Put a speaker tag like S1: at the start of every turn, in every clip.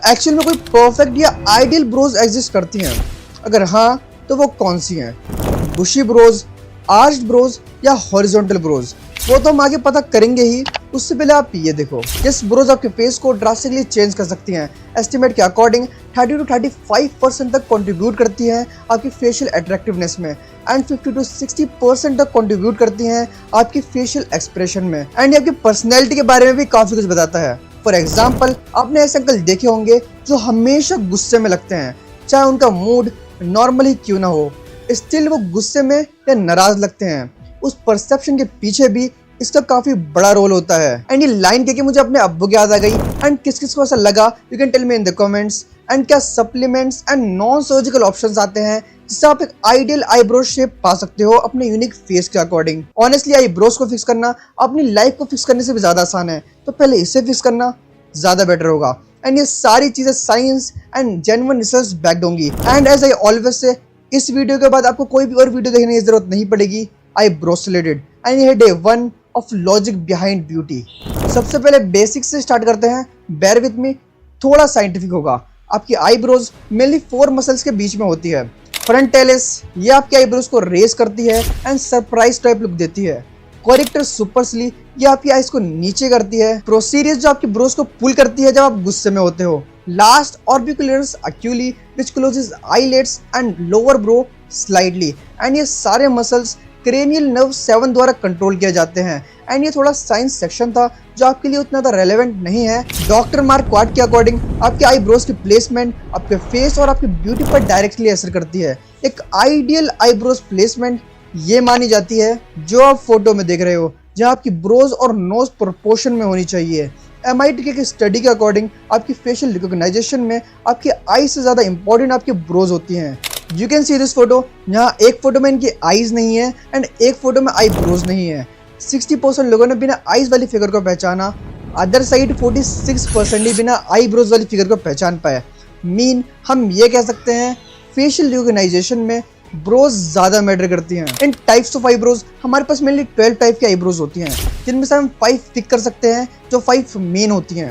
S1: Actual में कोई perfect या आइडियल ब्रोज एग्जिस्ट करती हैं? अगर हाँ तो वो कौन सी हैं? बुशी ब्रोज, आर्च्ड ब्रोज या हॉरिजॉन्टल ब्रोज? वो तो हम आगे पता करेंगे ही। उससे पहले आप ये देखो, किस ब्रोज आपके फेस को ड्रास्टिकली चेंज कर सकती हैं। एस्टिमेट के अकॉर्डिंग 30 to 35% तक कंट्रीब्यूट करती हैं आपकी फेशियल अट्रैक्टिवनेस में एंड 50 to 60% तक कंट्रीब्यूट करती हैं आपकी फेशियल एक्सप्रेशन में एंड आपकी पर्सनैलिटी के बारे में भी काफी कुछ बताता है। फॉर एग्जाम्पल, आपने ऐसे अंकल देखे होंगे जो हमेशा गुस्से में लगते हैं, चाहे उनका मूड नॉर्मल ही क्यों ना हो, स्टिल वो गुस्से में या नाराज लगते हैं। उस परसेप्शन के पीछे भी इसका काफी बड़ा रोल होता है। एंड ये लाइन कह के मुझे अपने अब्बू की याद आ गई। एंड किस किस को ऐसा लगा, you can tell me in the comments. And क्या supplements and non surgical options आते हैं जिससे आप एक आइडियल आईब्रो शेप पा सकते हो अपने यूनिक फेस के अकॉर्डिंग? ऑनेस्टली आईब्रोज को फिक्स करना अपनी लाइफ को फिक्स करने से भी ज्यादा आसान है, तो पहले इसे फिक्स करना ज्यादा बेटर होगा। एंड ये सारी चीजें science and genuine research backed होंगी। And as I always say, इस वीडियो के बाद आपको कोई भी और वीडियो देखने की जरूरत नहीं पड़ेगी आईब्रोज रिलेटेड। एंड ये day 1 of logic behind beauty. सबसे पहले बेसिक से स्टार्ट करते हैं। बेयर विथ मी, थोड़ा साइंटिफिक होगा। आपकी आईब्रोज मेनली 4 मसल्स के बीच में होती है। फ्रंट टेलिस, ये आपकी आईब्रोज को रेस करती है एंड सरप्राइज टाइप लुक देती है। कोरेक्टर सुपरसली, ये आपकी आईज को नीचे करती है। प्रोसीरियस, जो आपकी ब्रोज को पुल करती है जब आप गुस्से में होते हो। Last orbicularis oculi, which closes eyelids and lower brow slightly. And ये सारे मसल्स क्रेनियल नर्व 7 द्वारा कंट्रोल किए जाते हैं। एंड ये थोड़ा साइंस सेक्शन था जो आपके लिए उतना ज़्यादा रेलेवेंट नहीं है। डॉक्टर मार्क क्वार्ट के अकॉर्डिंग आपके आईब्रोज की प्लेसमेंट आपके फेस और आपकी ब्यूटी पर डायरेक्टली असर करती है। एक आइडियल आईब्रोज प्लेसमेंट ये मानी जाती है जो आप फोटो में देख रहे हो, जहाँ आपकी ब्रोज और नोज प्रोपोर्शन में होनी चाहिए। MIT के स्टडी के अकॉर्डिंग आपकी फेशियल रिकॉग्नाइजेशन में आपकी आई से ज़्यादा इंपॉर्टेंट आपकी ब्रोज होती हैं। You can see this photo, यहाँ एक फोटो में इनकी आईज नहीं है एंड एक फोटो में आई ब्रोज नहीं है। 60% लोगों ने बिना आईज वाली फिगर को पहचाना, अदर साइड 46% ही बिना आई ब्रोज वाली फिगर को पहचान पाए। मीन हम ये कह सकते हैं फेशियल रिकॉग्नाइजेशन में ब्रोज ज्यादा मैटर करती हैं। इन टाइप्स ऑफ आईब्रोज हमारे पास मेनली 12 टाइप की आईब्रोज होती हैं, जिनमें से हम 5 पिक कर सकते हैं जो 5 मेन होती हैं।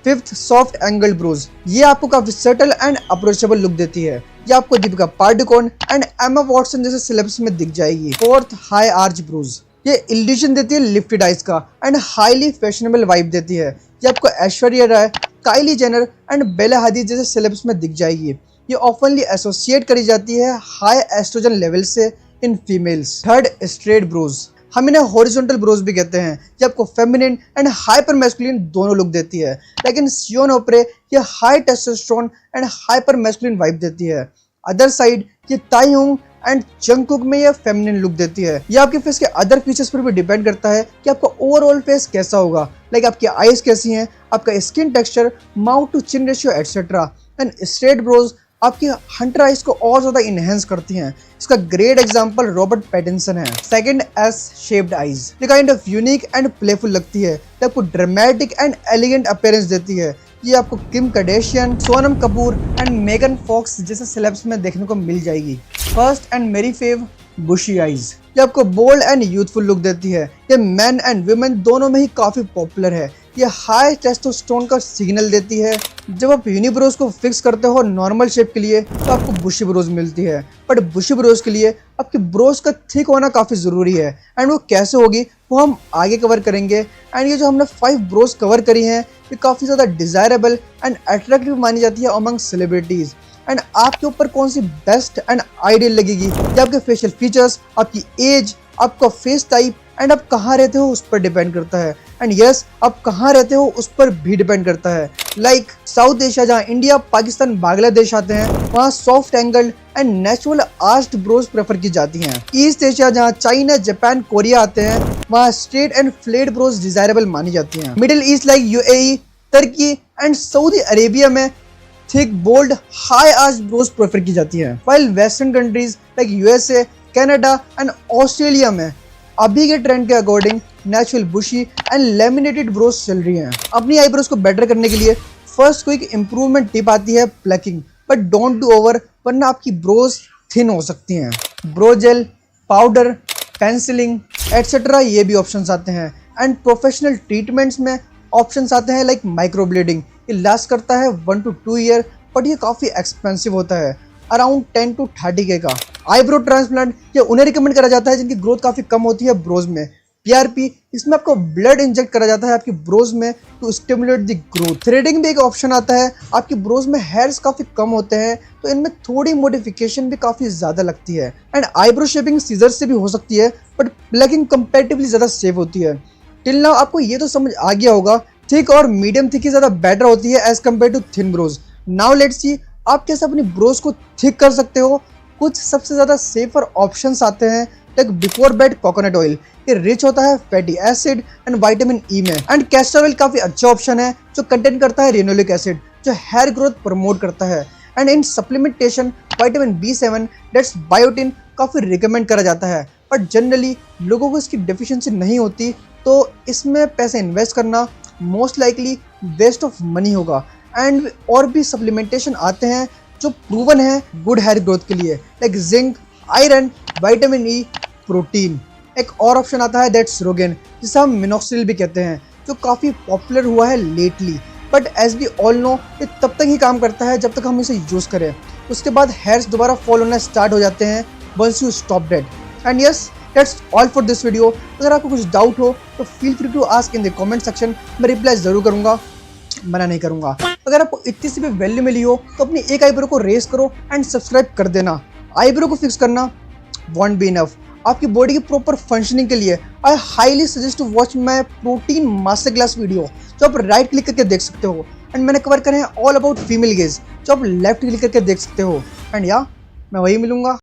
S1: 5th सॉफ्ट एंगल ब्रोज, ये आपको काफी सटल एंड अप्रोचेबल लुक देती है। ये आपको Deepika Padukone and Emma Watson जैसे सेलेब्स में दिख जाएगी। 4th हाई आर्च ब्रोज, ये इल्यूजन देती है लिफ्टेड आइज का एंड हाईली फैशनेबल वाइब देती है। ये आपको Aishwarya Rai, Kylie Jenner and बेला हदीद जैसे सेलेब्स में दिख जाएगी। ये ऑफनली एसोसिएट करी जाती है हाई एस्ट्रोजन लेवल से in females. 3rd straight Broz, हम इन्हें हॉरिजॉन्टल ब्रोज भी कहते हैं। ये आपको फेमिनिन एंड हाइपर मैस्कुलिन दोनों लुक देती है, लेकिन सियोन ओप्रे ये high testosterone and hyper masculine vibe देती है। अदर साइड ये ताईहोंग एंड जंगकुक में ये फेमिनिन लुक देती है। ये आपके फेस के अदर फीचर्स पर भी डिपेंड करता है कि आपका ओवरऑल फेस कैसा होगा, लाइक आपकी आईज कैसी हैं, आपका skin texture, mouth to chin ratio etcetera. And straight brows आपकी हंटर आइज को और ज्यादा इनहेंस करती हैं। इसका ग्रेट एग्जांपल रॉबर्ट पैटिंसन है। 2nd एस शेप्ड आइज, ये kind of unique and playful लगती है। ये आपको ड्रामेटिक एंड एलिगेंट अपीयरेंस देती है। ये आपको Kim Kardashian, Sonam Kapoor and Megan Fox जैसे सेलेब्स में देखने को मिल जाएगी। 1st एंड मेरी फेव बुशी आइज, ये आपको बोल्ड एंड यूथफुल लुक देती है। ये मेन एंड वुमेन दोनों में ही काफी पॉपुलर है। ये हाई टेस्टोस्टेरोन का सिग्नल देती है। जब आप यूनिब्रोज को फिक्स करते हो नॉर्मल शेप के लिए तो आपको बुशी ब्रोज मिलती है, बट बुशी ब्रोज के लिए आपकी ब्रोज का थिक होना काफी जरूरी है। एंड वो कैसे होगी वो हम आगे कवर करेंगे। एंड ये जो हमने 5 ब्रोज कवर करी हैं ये काफी ज्यादा डिजायरेबल एंड अट्रैक्टिव मानी जाती है अमंग सेलिब्रिटीज। एंड आपके ऊपर कौन सी बेस्ट एंड आइडियल लगेगी, ये आपके फेशियल फीचर्स, आपकी एज, आपका फेस टाइप एंड आप कहाँ रहते हो उस पर डिपेंड करता है। एंड यस, आप कहाँ रहते हो उस पर भी डिपेंड करता है। लाइक साउथ एशिया जहाँ इंडिया, पाकिस्तान, बांग्लादेश आते हैं, वहाँ soft angle and natural arched brows prefer की जाती हैं। ईस्ट एशिया जहाँ चाइना, जापान, कोरिया आते हैं, वहाँ straight and flat brows desirable मानी जाती हैं। मिडिल ईस्ट लाइक UAE, तुर्की एंड सऊदी अरेबिया में thick, bold, high arch brows prefer की जाती है। While western countries like USA, Canada and Australia में अभी के ट्रेंड के according natural bushy and laminated brows चल रही हैं। अपनी आईब्रोज को बेटर करने के लिए फर्स्ट क्विक इंप्रूवमेंट टिप आती है plucking, but don't do over वरना आपकी ब्रोज थिन हो सकती हैं। Bro jail, powder, pencilling etcetera ये भी ऑप्शंस आते हैं। एंड प्रोफेशनल ट्रीटमेंट्स में ऑप्शंस आते हैं लाइक माइक्रोब्लेडिंग, ये लास्ट करता है 1 to 2 ईयर, बट ये काफ़ी एक्सपेंसिव होता है, अराउंड 10 to 30 के का। आईब्रो ट्रांसप्लांट ये उन्हें रिकमेंड करा जाता है जिनकी ग्रोथ काफ़ी कम होती है ब्रोज में। पीआरपी, इसमें आपको ब्लड इंजेक्ट करा जाता है आपकी ब्रोज में to stimulate the growth. Threading भी एक ऑप्शन आता है, आपकी ब्रोज में हेयर्स काफ़ी कम होते हैं तो इनमें थोड़ी मॉडिफिकेशन भी काफ़ी ज़्यादा लगती है। एंड आईब्रो शेपिंग सीजर से भी हो सकती है, बट प्लगिंग कंपैरेटिवली ज़्यादा सेफ होती है। टिल नाउ आपको ये तो समझ आ गया होगा, थिक और मीडियम थिक ही ज़्यादा बेटर होती है as compared to thin brows. Now let's see आप कैसे अपनी ब्रोज को थिक कर सकते हो। कुछ सबसे ज़्यादा सेफर ऑप्शंस आते हैं, like before bed coconut oil, ये रिच होता है fatty acid and vitamin E में। एंड कैस्टर ऑयल काफ़ी अच्छा ऑप्शन है जो कंटेन करता है रेनोलिक एसिड जो हेयर ग्रोथ प्रमोट करता है। And in supplementation vitamin B7 that's biotin काफ़ी रिकमेंड करा जाता है, बट जनरली लोगों को इसकी डेफिशिएंसी नहीं होती तो इसमें पैसे इन्वेस्ट करना most likely waste of money होगा। एंड और भी सप्लीमेंटेशन आते हैं जो प्रूवन है गुड हेयर ग्रोथ के लिए, like zinc, iron, vitamin E, protein. एक और ऑप्शन आता है दैट्स रोगेन, जिसे हम मिनॉक्सिडिल भी कहते हैं, जो काफ़ी पॉपुलर हुआ है lately, but as we all know ये तब तक ही काम करता है जब तक हम इसे यूज़ करें। उसके बाद हेयर्स दोबारा फॉल होना स्टार्ट हो जाते हैं once you stop that. And yes, that's all for this video. अगर आपको कुछ डाउट हो तो feel free to ask in the comment section, मैं रिप्लाई ज़रूर करूँगा, मना नहीं करूँगा। अगर आपको इतनी सी भी वैल्यू मिली हो तो अपनी एक आईब्रो को रेस करो एंड सब्सक्राइब कर देना। आईब्रो को फिक्स करना वॉन्ट बी इनफ। आपकी बॉडी की प्रॉपर फंक्शनिंग के लिए I highly suggest to watch my protein master class video, जो आप राइट क्लिक करके देख सकते हो। एंड मैंने कवर करे हैं ऑल अबाउट फीमेल गेज, जो आप लेफ्ट क्लिक करके देख सकते हो। एंड या मैं वही मिलूंगा।